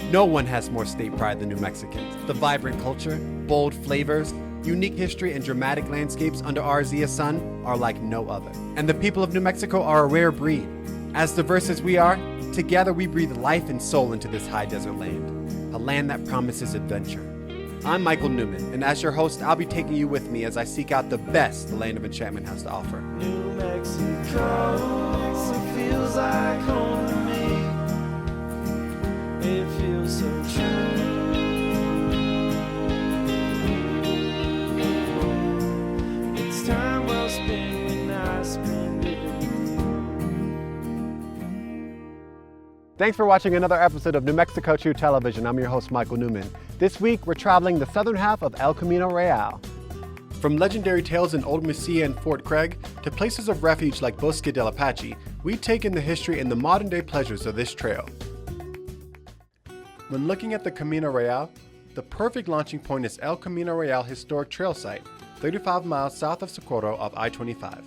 No one has more state pride than New Mexicans. The vibrant culture, bold flavors, unique history, and dramatic landscapes under our Zia sun are like no other. And the people of New Mexico are a rare breed. As diverse as we are, together we breathe life and soul into this high desert land, a land that promises adventure. I'm Michael Newman, and as your host, I'll be taking you with me as I seek out the best the Land of Enchantment has to offer. New Mexico, it feels like home to me. It feels so true. It's time well spent when I spend it with you. Thanks for watching another episode of New Mexico True Television. I'm your host, Michael Newman. This week, we're traveling the southern half of El Camino Real. From legendary tales in Old Mesilla and Fort Craig to places of refuge like Bosque del Apache, we take in the history and the modern-day pleasures of this trail. When looking at the Camino Real, the perfect launching point is El Camino Real Historic Trail Site, 35 miles south of Socorro of I-25.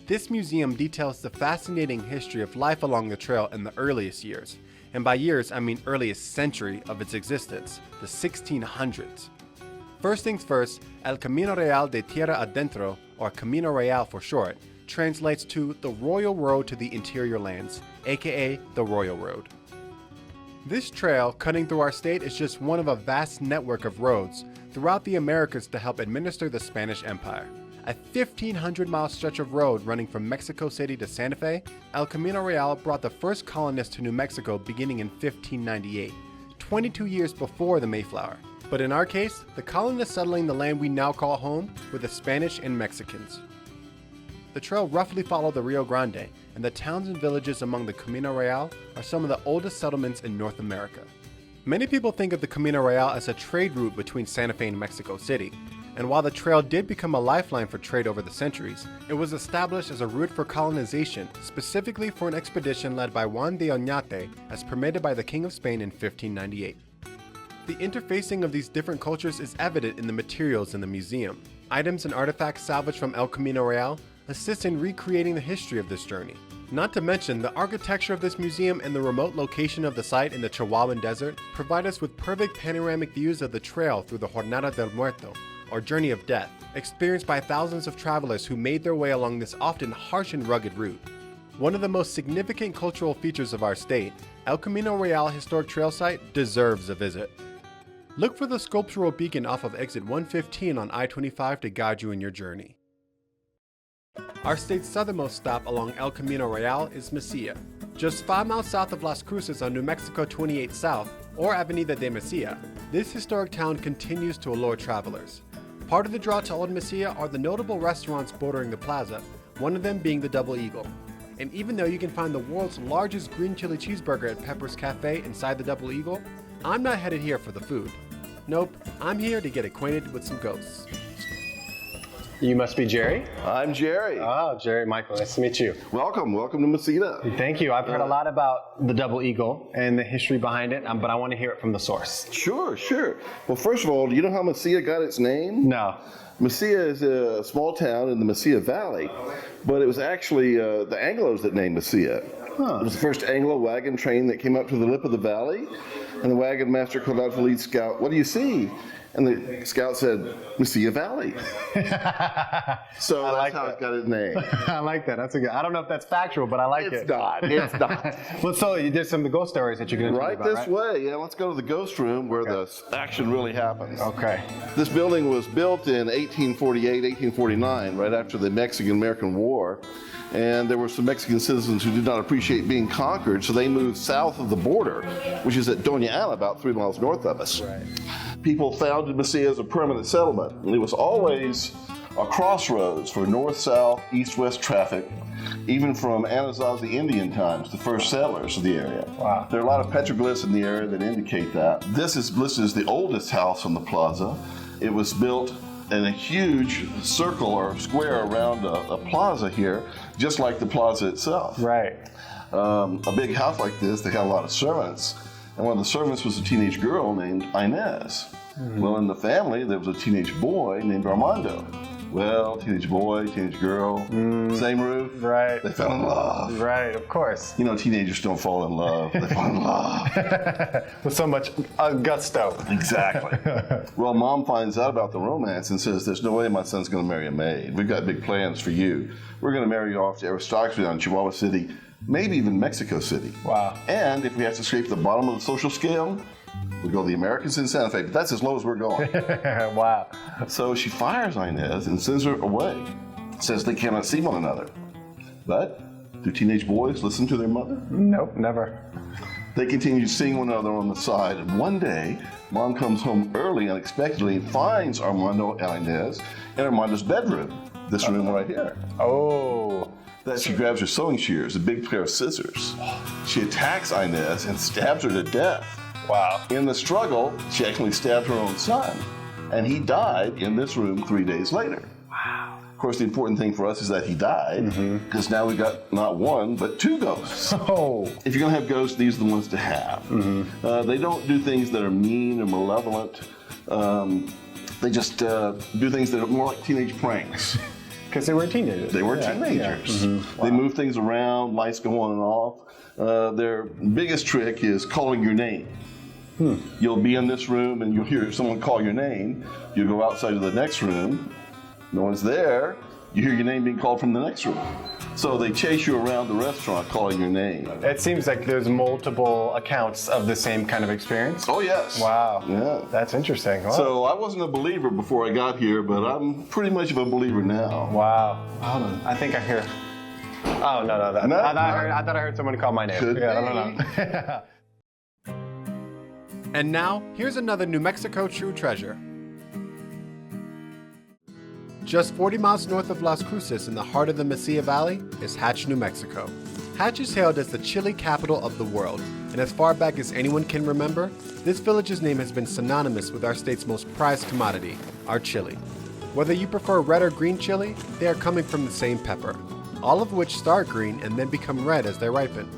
This museum details the fascinating history of life along the trail in the earliest years. And by years, I mean earliest century of its existence, the 1600s. First things first, El Camino Real de Tierra Adentro, or Camino Real for short, translates to the Royal Road to the Interior Lands, aka the Royal Road. This trail, cutting through our state, is just one of a vast network of roads throughout the Americas to help administer the Spanish Empire. A 1,500-mile stretch of road running from Mexico City to Santa Fe, El Camino Real brought the first colonists to New Mexico beginning in 1598, 22 years before the Mayflower. But in our case, the colonists settling the land we now call home were the Spanish and Mexicans. The trail roughly followed the Rio Grande, and the towns and villages among the Camino Real are some of the oldest settlements in North America. Many people think of the Camino Real as a trade route between Santa Fe and Mexico City. And while the trail did become a lifeline for trade over the centuries, it was established as a route for colonization, specifically for an expedition led by Juan de Oñate as permitted by the King of Spain in 1598. The interfacing of these different cultures is evident in the materials in the museum. Items and artifacts salvaged from El Camino Real assist in recreating the history of this journey. Not to mention, the architecture of this museum and the remote location of the site in the Chihuahuan Desert provide us with perfect panoramic views of the trail through the Jornada del Muerto, or Journey of Death, experienced by thousands of travelers who made their way along this often harsh and rugged route. One of the most significant cultural features of our state, El Camino Real Historic Trail Site deserves a visit. Look for the sculptural beacon off of exit 115 on I-25 to guide you in your journey. Our state's southernmost stop along El Camino Real is Mesilla. Just 5 miles south of Las Cruces on New Mexico 28 South, or Avenida de Mesilla, this historic town continues to allure travelers. Part of the draw to Old Mesilla are the notable restaurants bordering the plaza, one of them being the Double Eagle. And even though you can find the world's largest green chili cheeseburger at Pepper's Cafe inside the Double Eagle, I'm not headed here for the food. Nope, I'm here to get acquainted with some ghosts. You must be Jerry? I'm Jerry. Oh, Jerry, Michael, nice to meet you. Welcome to Mesilla. Thank you. I've heard a lot about the Double Eagle and the history behind it, but I want to hear it from the source. Sure. Well, first of all, do you know how Mesilla got its name? No. Mesilla is a small town in the Mesilla Valley, but it was actually the Anglos that named Mesilla. Huh. It was the first Anglo wagon train that came up to the lip of the valley, and the wagon master called out to the lead scout, "What do you see?" And the scout said, "Mesilla Valley." So that's how it got its name. I like that. That's a good. I don't know if that's factual, but I like it. It's not. Well, so there's some of the ghost stories that you can Right this way. Yeah, let's go to the ghost room where the action really happens. Okay. This building was built in 1848, 1849, right after the Mexican-American War. And there were some Mexican citizens who did not appreciate being conquered, so they moved south of the border, which is at Doña Ana, about 3 miles north of us. Right. People founded Mesilla as a permanent settlement, and it was always a crossroads for north-south, east-west traffic, even from Anasazi Indian times, the first settlers of the area. Wow. There are a lot of petroglyphs in the area that indicate that. This is listed as the oldest house on the plaza. It was built in a huge circle or square around a plaza here, just like the plaza itself. Right. A big house like this, they had a lot of servants, and one of the servants was a teenage girl named Inez. Well, in the family, there was a teenage boy named Armando. Well, teenage boy, teenage girl, same roof. Right. They fell in love. Right, of course. You know, teenagers don't fall in love. They fall in love. With so much gusto. Exactly. Well, Mom finds out about the romance and says, there's no way my son's going to marry a maid. We've got big plans for you. We're going to marry you off to aristocracy down in Chihuahua City, maybe even Mexico City. Wow. And if we have to scrape the bottom of the social scale, we'll go the Americans in Santa Fe, but that's as low as we're going. Wow. So she fires Inez and sends her away. Says they cannot see one another. But do teenage boys listen to their mother? Nope, never. They continue seeing one another on the side, and one day, Mom comes home early unexpectedly and finds Armando and Inez in Armando's bedroom. This room right here. Oh. Then she grabs her sewing shears, a big pair of scissors. She attacks Inez and stabs her to death. Wow. In the struggle, she actually stabbed her own son, and he died in this room 3 days later. Wow. Of course, the important thing for us is that he died, because now we've got not one, but two ghosts. Oh. If you're going to have ghosts, these are the ones to have. They don't do things that are mean or malevolent. They just do things that are more like teenage pranks. Because they were teenagers. They were teenagers. Wow. They move things around, lights go on and off. Their biggest trick is calling your name. You'll be in this room and you'll hear someone call your name. You go outside to the next room. No one's there. You hear your name being called from the next room. So they chase you around the restaurant calling your name. It seems like there's multiple accounts of the same kind of experience. Oh, yes. Wow. Yeah. That's interesting. Wow. So I wasn't a believer before I got here, but I'm pretty much of a believer now. Wow. Hold on. I think I hear. Oh, no. I thought I heard someone call my name. Could yeah, be. I don't know. And now, here's another New Mexico true treasure. Just 40 miles north of Las Cruces in the heart of the Mesilla Valley is Hatch, New Mexico. Hatch is hailed as the chili capital of the world, and as far back as anyone can remember, this village's name has been synonymous with our state's most prized commodity, our chili. Whether you prefer red or green chili, they are coming from the same pepper, all of which start green and then become red as they ripen.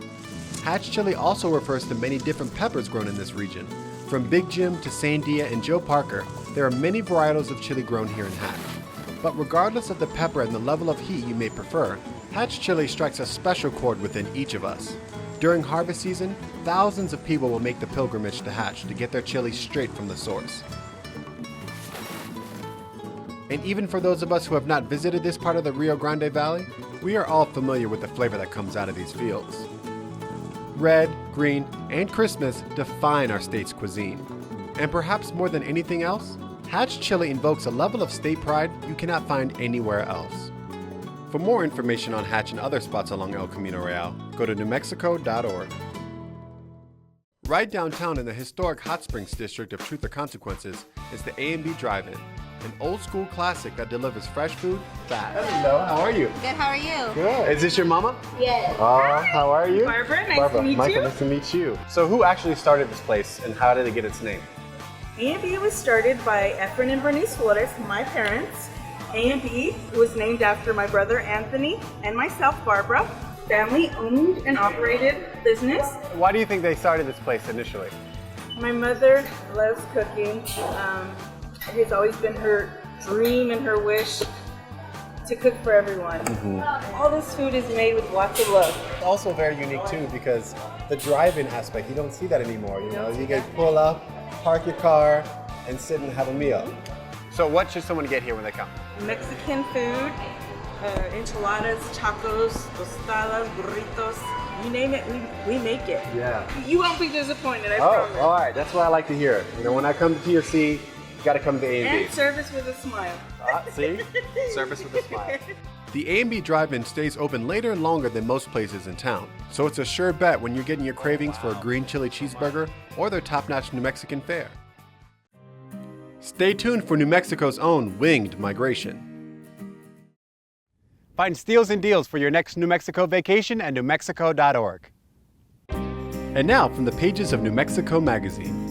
Hatch chili also refers to many different peppers grown in this region. From Big Jim to Sandia and Joe Parker, there are many varietals of chili grown here in Hatch. But regardless of the pepper and the level of heat you may prefer, Hatch chili strikes a special chord within each of us. During harvest season, thousands of people will make the pilgrimage to Hatch to get their chili straight from the source. And even for those of us who have not visited this part of the Rio Grande Valley, we are all familiar with the flavor that comes out of these fields. Red, green, and Christmas define our state's cuisine. And perhaps more than anything else, Hatch chili invokes a level of state pride you cannot find anywhere else. For more information on Hatch and other spots along El Camino Real, go to newmexico.org. Right downtown in the historic Hot Springs district of Truth or Consequences is the A&B Drive-In, an old school classic that delivers fresh food fast. Hello, how are you? Good, how are you? Good. Is this your mama? Yes. How are you? Barbara, nice to meet Michael, you. nice to meet you. So who actually started this place and how did it get its name? A&B was started by Efren and Bernice Flores, my parents. A&B was named after my brother Anthony and myself, Barbara. Family owned and operated business. Why do you think they started this place initially? My mother loves cooking. It has always been her dream and her wish to cook for everyone. All this food is made with lots of love. Also very unique too because the drive-in aspect, you don't see that anymore. You know, you can pull up, park your car, and sit and have a meal. So what should someone get here when they come? Mexican food, enchiladas, tacos, tostadas, burritos, you name it, we make it. Yeah. You won't be disappointed, I promise. All right. That's what I like to hear. You know, when I come to TRC, you got to come to A&B. And service with a smile. See? Service with a smile. The A&B Drive-In stays open later and longer than most places in town, so it's a sure bet when you're getting your cravings for a green chili cheeseburger or their top-notch New Mexican fare. Stay tuned for New Mexico's own winged migration. Find steals and deals for your next New Mexico vacation at newmexico.org. And now from the pages of New Mexico Magazine.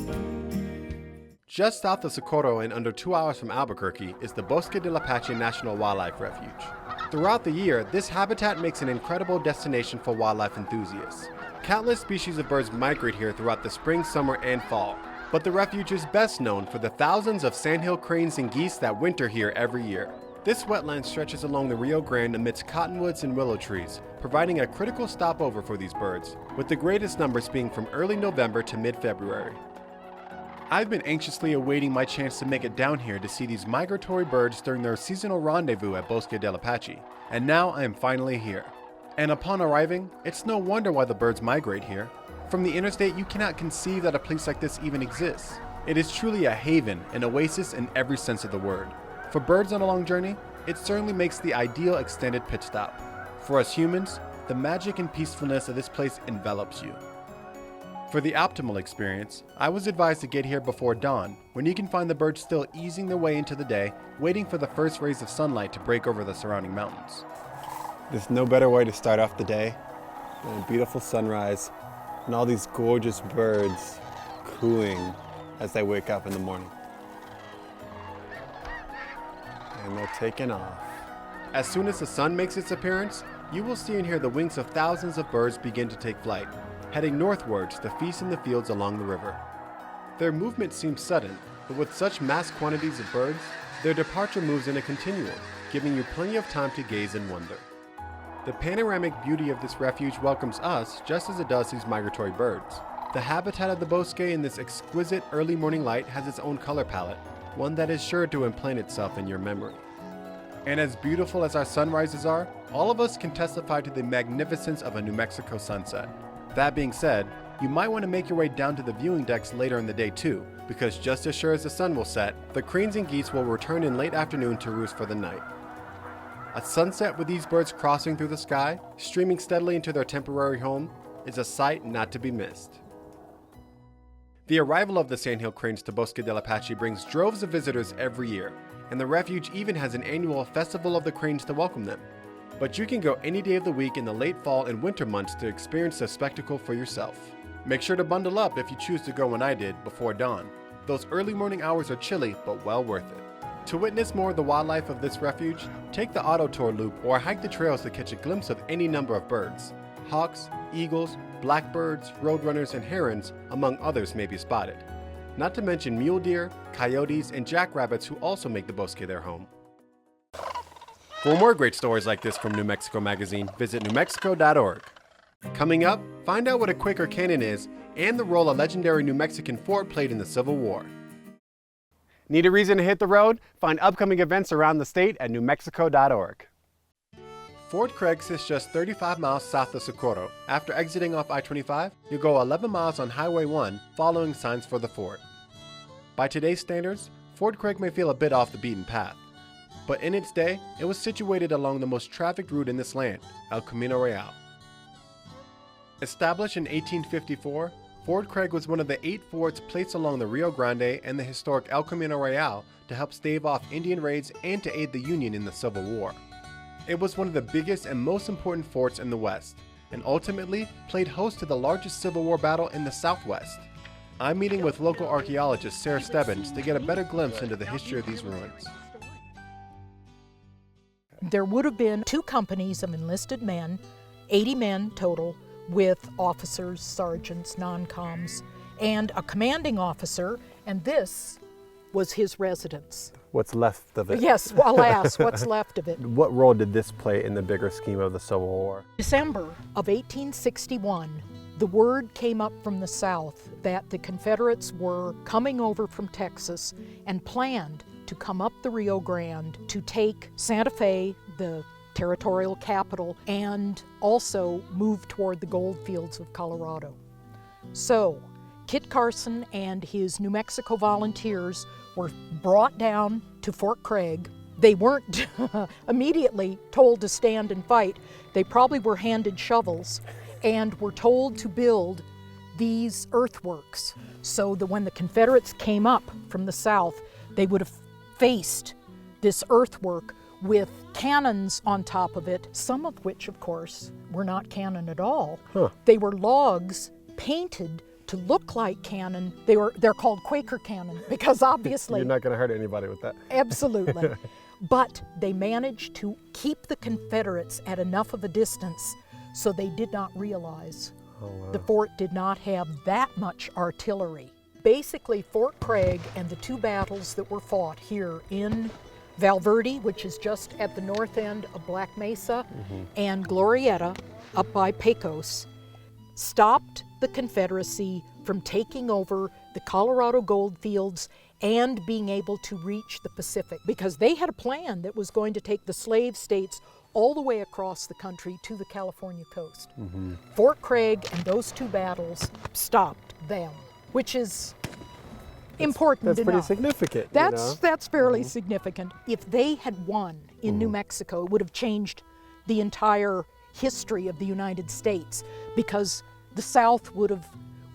Just south of Socorro and under 2 hours from Albuquerque is the Bosque del Apache National Wildlife Refuge. Throughout the year, this habitat makes an incredible destination for wildlife enthusiasts. Countless species of birds migrate here throughout the spring, summer, and fall. But the refuge is best known for the thousands of sandhill cranes and geese that winter here every year. This wetland stretches along the Rio Grande amidst cottonwoods and willow trees, providing a critical stopover for these birds, with the greatest numbers being from early November to mid-February. I've been anxiously awaiting my chance to make it down here to see these migratory birds during their seasonal rendezvous at Bosque del Apache, and now I am finally here. And upon arriving, it's no wonder why the birds migrate here. From the interstate, you cannot conceive that a place like this even exists. It is truly a haven, an oasis in every sense of the word. For birds on a long journey, it certainly makes the ideal extended pit stop. For us humans, the magic and peacefulness of this place envelops you. For the optimal experience, I was advised to get here before dawn, when you can find the birds still easing their way into the day, waiting for the first rays of sunlight to break over the surrounding mountains. There's no better way to start off the day than a beautiful sunrise and all these gorgeous birds cooing as they wake up in the morning. And they're taking off. As soon as the sun makes its appearance, you will see and hear the wings of thousands of birds begin to take flight, heading northwards to feast in the fields along the river. Their movement seems sudden, but with such mass quantities of birds, their departure moves in a continuum, giving you plenty of time to gaze and wonder. The panoramic beauty of this refuge welcomes us just as it does these migratory birds. The habitat of the Bosque in this exquisite early morning light has its own color palette, one that is sure to implant itself in your memory. And as beautiful as our sunrises are, all of us can testify to the magnificence of a New Mexico sunset. That being said, you might want to make your way down to the viewing decks later in the day too, because just as sure as the sun will set, the cranes and geese will return in late afternoon to roost for the night. A sunset with these birds crossing through the sky, streaming steadily into their temporary home, is a sight not to be missed. The arrival of the sandhill cranes to Bosque del Apache brings droves of visitors every year, and the refuge even has an annual Festival of the Cranes to welcome them. But you can go any day of the week in the late fall and winter months to experience the spectacle for yourself. Make sure to bundle up if you choose to go when I did, before dawn. Those early morning hours are chilly, but well worth it. To witness more of the wildlife of this refuge, take the auto tour loop or hike the trails to catch a glimpse of any number of birds. Hawks, eagles, blackbirds, roadrunners, and herons, among others, may be spotted. Not to mention mule deer, coyotes, and jackrabbits who also make the Bosque their home. For more great stories like this from New Mexico Magazine, visit newmexico.org. Coming up, find out what a Quaker cannon is and the role a legendary New Mexican fort played in the Civil War. Need a reason to hit the road? Find upcoming events around the state at newmexico.org. Fort Craig sits just 35 miles south of Socorro. After exiting off I-25, you go 11 miles on Highway 1, following signs for the fort. By today's standards, Fort Craig may feel a bit off the beaten path, but in its day, it was situated along the most trafficked route in this land, El Camino Real. Established in 1854, Fort Craig was one of the 8 forts placed along the Rio Grande and the historic El Camino Real to help stave off Indian raids and to aid the Union in the Civil War. It was one of the biggest and most important forts in the West, and ultimately played host to the largest Civil War battle in the Southwest. I'm meeting with local archaeologist Sarah Stebbins to get a better glimpse into the history of these ruins. There would have been 2 companies of enlisted men, 80 men total, with officers, sergeants, non-coms, and a commanding officer, and this was his residence. What's left of it? Yes, alas, what's left of it. What role did this play in the bigger scheme of the Civil War? December of 1861, the word came up from the South that the Confederates were coming over from Texas and planned to come up the Rio Grande to take Santa Fe, the territorial capital, and also move toward the gold fields of Colorado. So, Kit Carson and his New Mexico volunteers were brought down to Fort Craig. They weren't immediately told to stand and fight. They probably were handed shovels and were told to build these earthworks so that when the Confederates came up from the south, they would have faced this earthwork with cannons on top of it, some of which, of course, were not cannon at all. They were logs painted to look like cannon. They're called Quaker cannon because obviously... You're not going to hurt anybody with that. Absolutely. But they managed to keep the Confederates at enough of a distance so they did not realize the fort did not have that much artillery. Basically, Fort Craig and the 2 battles that were fought here in Valverde, which is just at the north end of Black Mesa, and Glorieta, up by Pecos, stopped the Confederacy from taking over the Colorado gold fields and being able to reach the Pacific, because they had a plan that was going to take the slave states all the way across the country to the California coast. Fort Craig and those two battles stopped them, which is important That's pretty enough. significant. That's fairly significant. If they had won in New Mexico, it would have changed the entire history of the United States, because the South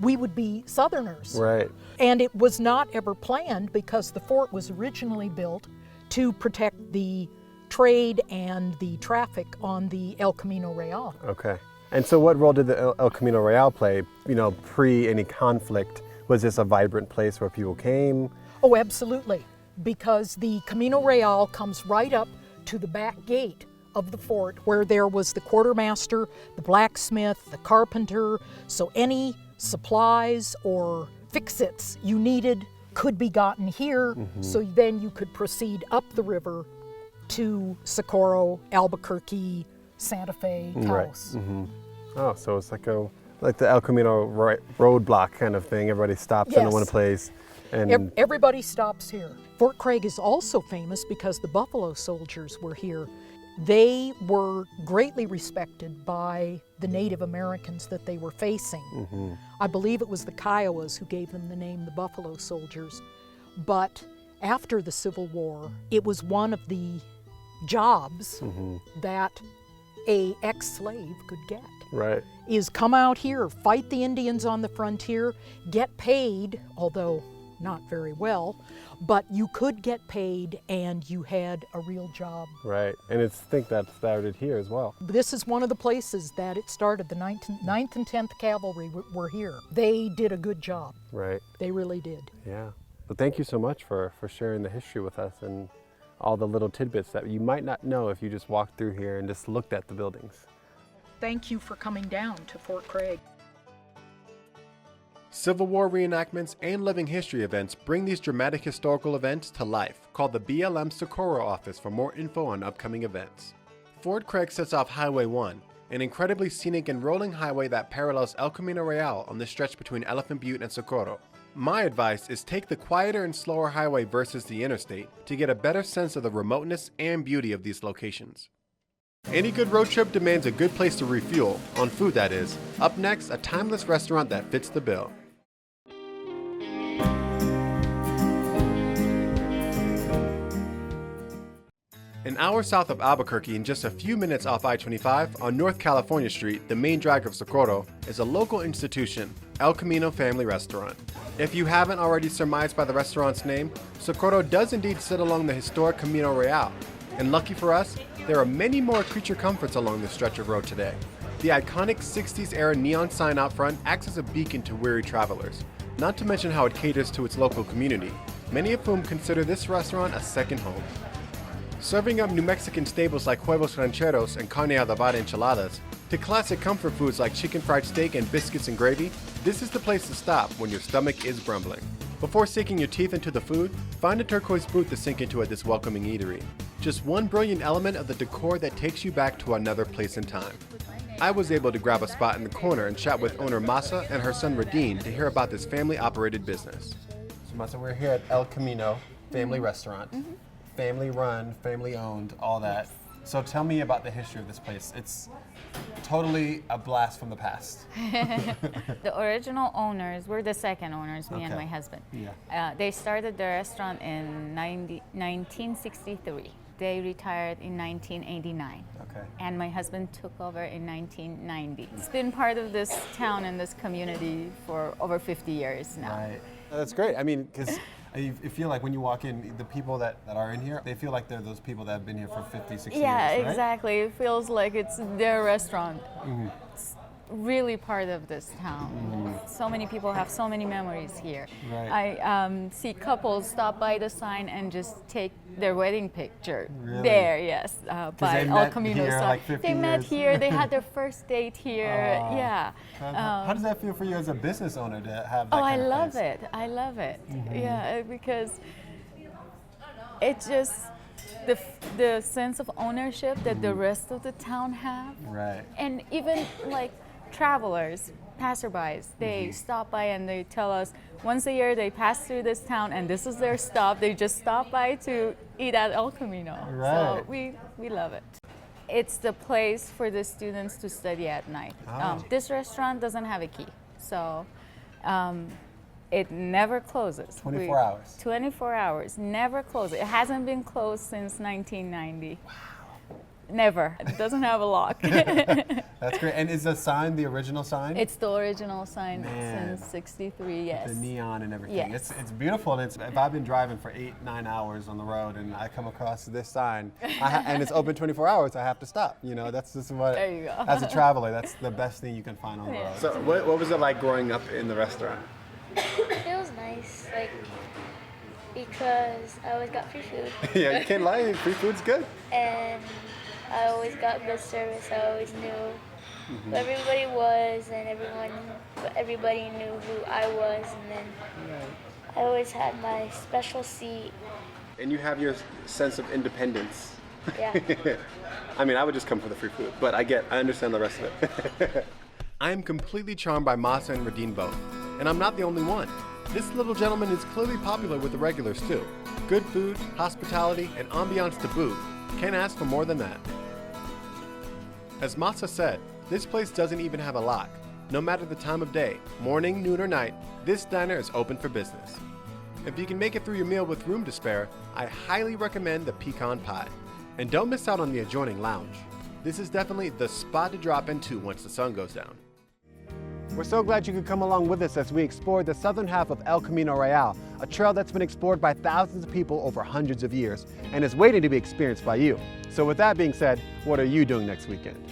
we would be Southerners. Right. And it was not ever planned, because the fort was originally built to protect the trade and the traffic on the El Camino Real. Okay. And so what role did the El Camino Real play, pre any conflict? Was this a vibrant place where people came? Oh, absolutely, because the Camino Real comes right up to the back gate of the fort, where there was the quartermaster, the blacksmith, the carpenter, so any supplies or fix-its you needed could be gotten here, so then you could proceed up the river to Socorro, Albuquerque, Santa Fe, Taos. Oh, so it's like the El Camino roadblock kind of thing. Everybody stops in one place. And Everybody stops here. Fort Craig is also famous because the Buffalo Soldiers were here. They were greatly respected by the Native Americans that they were facing. I believe it was the Kiowas who gave them the name the Buffalo Soldiers. But after the Civil War, it was one of the jobs that a ex-slave could get. right. Is come out here, fight the Indians on the frontier, get paid, although not very well, but you could get paid and you had a real job. Right, and I think that started here as well. This is one of the places that it started. The 9th and 10th Cavalry were here. They did a good job. Right. They really did. Yeah. But thank you so much for sharing the history with us and all the little tidbits that you might not know if you just walked through here and just looked at the buildings. Thank you for coming down to Fort Craig. Civil War reenactments and living history events bring these dramatic historical events to life. Call the BLM Socorro office for more info on upcoming events. Fort Craig sits off Highway 1, an incredibly scenic and rolling highway that parallels El Camino Real on the stretch between Elephant Butte and Socorro. My advice is take the quieter and slower highway versus the interstate to get a better sense of the remoteness and beauty of these locations. Any good road trip demands a good place to refuel, on food that is. Up next, a timeless restaurant that fits the bill. An hour south of Albuquerque and just a few minutes off I-25 on North California Street, the main drag of Socorro, is a local institution, El Camino Family Restaurant. If you haven't already surmised by the restaurant's name, Socorro does indeed sit along the historic Camino Real. And lucky for us, there are many more creature comforts along this stretch of road today. The iconic 60s era neon sign out front acts as a beacon to weary travelers, not to mention how it caters to its local community, many of whom consider this restaurant a second home. Serving up New Mexican staples like huevos rancheros and carne adobada enchiladas, to classic comfort foods like chicken fried steak and biscuits and gravy, this is the place to stop when your stomach is grumbling. Before sinking your teeth into the food, find a turquoise booth to sink into at this welcoming eatery. Just one brilliant element of the decor that takes you back to another place in time. I was able to grab a spot in the corner and chat with owner Masa and her son Radine to hear about this family-operated business. So Masa, we're here at El Camino Family Restaurant. Family run, family owned, all that. So tell me about the history of this place. It's totally a blast from the past. The original owners, we're the second owners, me and Okay. my husband. Yeah. They started the restaurant in 1963. They retired in 1989. Okay. And my husband took over in 1990. It's been part of this town and this community for over 50 years now. Right. That's great. I mean, because you feel like when you walk in, the people that are in here, they feel like they're those people that have been here for 50, 60 Yeah, years, right? exactly. It feels like it's their restaurant. It's really part of this town. So many people have so many memories here. Right. I see couples stop by the sign and just take their wedding picture Really? there, yes, by they El met Camino here sign. like 50 They met years. here, they had their first date here, Oh. yeah. How does that feel for you as a business owner to have that Oh, I kind of love place? it. I love it. Yeah, because it just the sense of ownership that the rest of the town have. Right. And even like travelers, passerbys, they stop by and they tell us once a year they pass through this town and this is their stop. They just stop by to eat at El Camino. Right. So we love it. It's the place for the students to study at night. This restaurant doesn't have a key, so it never closes. 24 hours. 24 hours, never closes. It hasn't been closed since 1990. Wow. Never. It doesn't have a lock. That's great. And is the sign the original sign? It's the original sign Man. since '63. Yes. The neon and everything. Yes. It's beautiful. And if I've been driving for 8-9 hours on the road and I come across this sign and it's open 24 hours, I have to stop. You know, that's just what. There you go. As a traveler, that's the best thing you can find on the road. So what was it like growing up in the restaurant? It was nice, like, because I always got free food, Yeah, you can't lie. Free food's good. and I always got good service. I always knew who everybody was, and everybody knew who I was, and then I always had my special seat. And you have your sense of independence. Yeah. I mean, I would just come for the free food, but I understand the rest of it. I am completely charmed by Masa and Radine both, and I'm not the only one. This little gentleman is clearly popular with the regulars too. Good food, hospitality, and ambiance to boot. Can't ask for more than that. As Masa said, this place doesn't even have a lock. No matter the time of day, morning, noon, or night, this diner is open for business. If you can make it through your meal with room to spare, I highly recommend the pecan pie. And don't miss out on the adjoining lounge. This is definitely the spot to drop into once the sun goes down. We're so glad you could come along with us as we explored the southern half of El Camino Real, a trail that's been explored by thousands of people over hundreds of years and is waiting to be experienced by you. So with that being said, what are you doing next weekend?